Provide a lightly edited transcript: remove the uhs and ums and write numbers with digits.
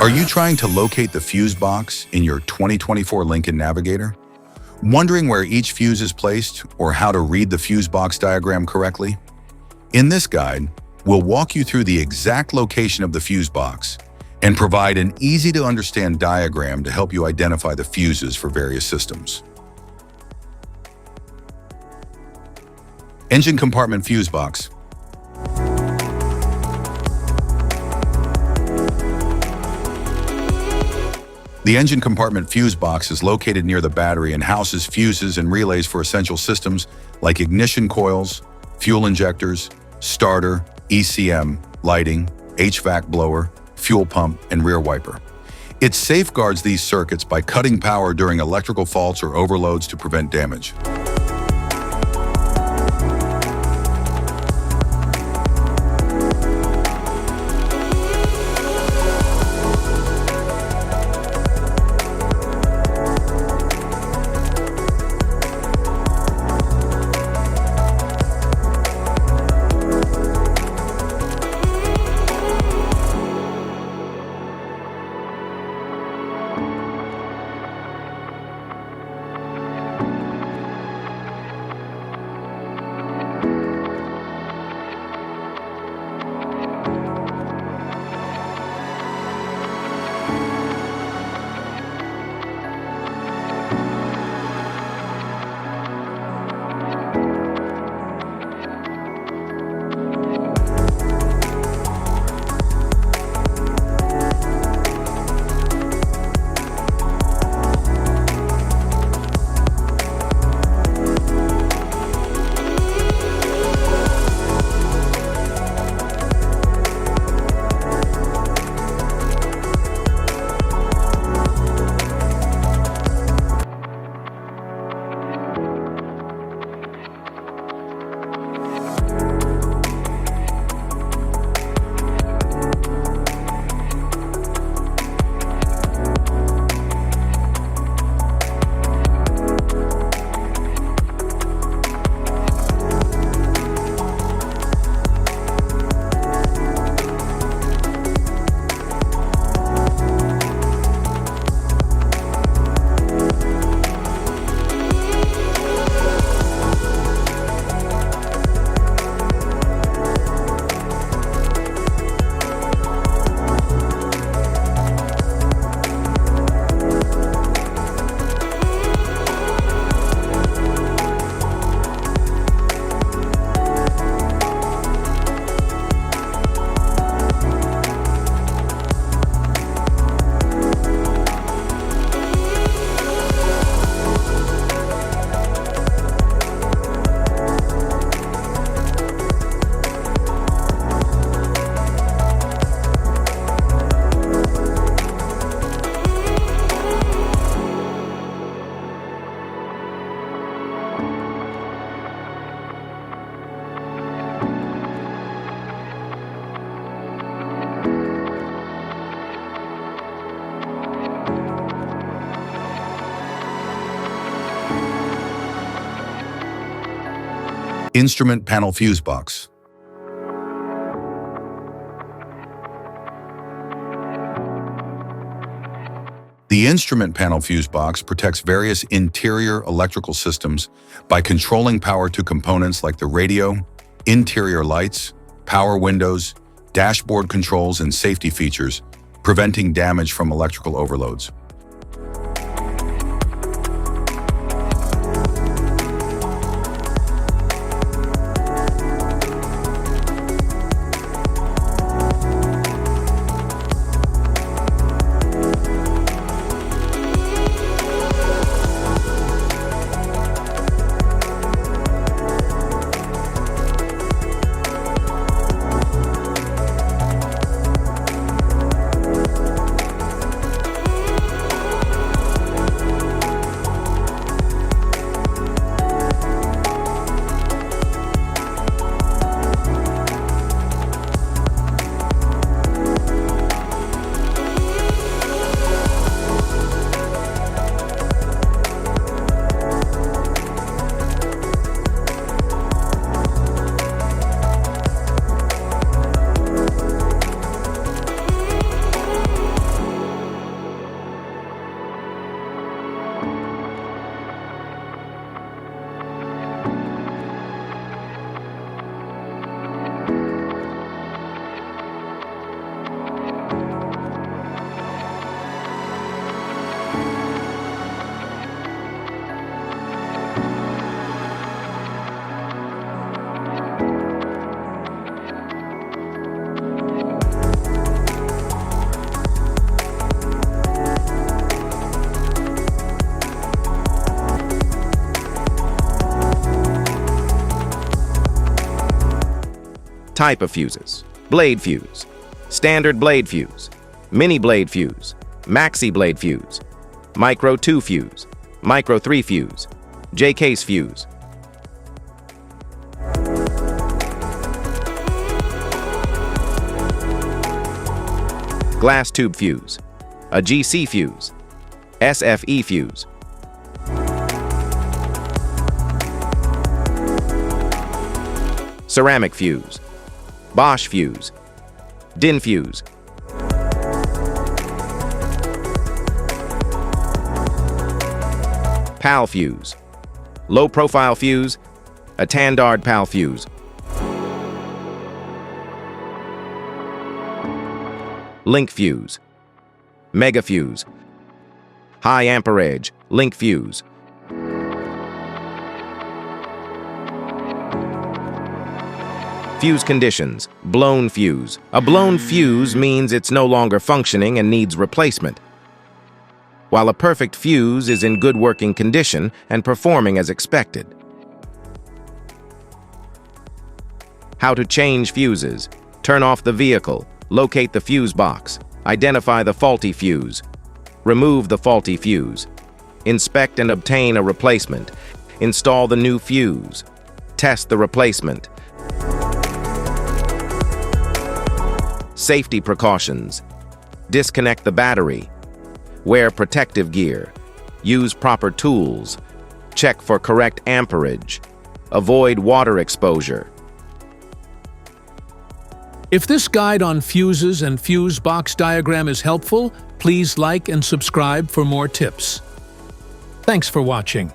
Are you trying to locate the fuse box in your 2024 Lincoln Navigator? Wondering where each fuse is placed or how to read the fuse box diagram correctly? In this guide, we'll walk you through the exact location of the fuse box and provide an easy-to-understand diagram to help you identify the fuses for various systems. Engine compartment fuse box. The engine compartment fuse box is located near the battery and houses fuses and relays for essential systems like ignition coils, fuel injectors, starter, ECM, lighting, HVAC blower, fuel pump, and rear wiper. It safeguards these circuits by cutting power during electrical faults or overloads to prevent damage. Instrument panel fuse box. The instrument panel fuse box protects various interior electrical systems by controlling power to components like the radio, interior lights, power windows, dashboard controls, and safety features, preventing damage from electrical overloads. Type of fuses: blade fuse, standard blade fuse, mini blade fuse, maxi blade fuse, micro 2 fuse, micro 3 fuse, J-case fuse. Glass tube fuse, a GC fuse, SFE fuse. Ceramic fuse, Bosch fuse, DIN fuse. PAL fuse, low profile fuse, a Tandard PAL fuse. Link fuse, mega fuse, high amperage, link fuse. Fuse conditions: blown fuse. A blown fuse means it's no longer functioning and needs replacement, while a perfect fuse is in good working condition and performing as expected. How to change fuses: turn off the vehicle, locate the fuse box, identify the faulty fuse, remove the faulty fuse, inspect and obtain a replacement, install the new fuse, test the replacement. Safety precautions: disconnect the battery, wear protective gear, use proper tools, check for correct amperage, avoid water exposure. If this guide on fuses and fuse box diagram is helpful, please like and subscribe for more tips. Thanks for watching.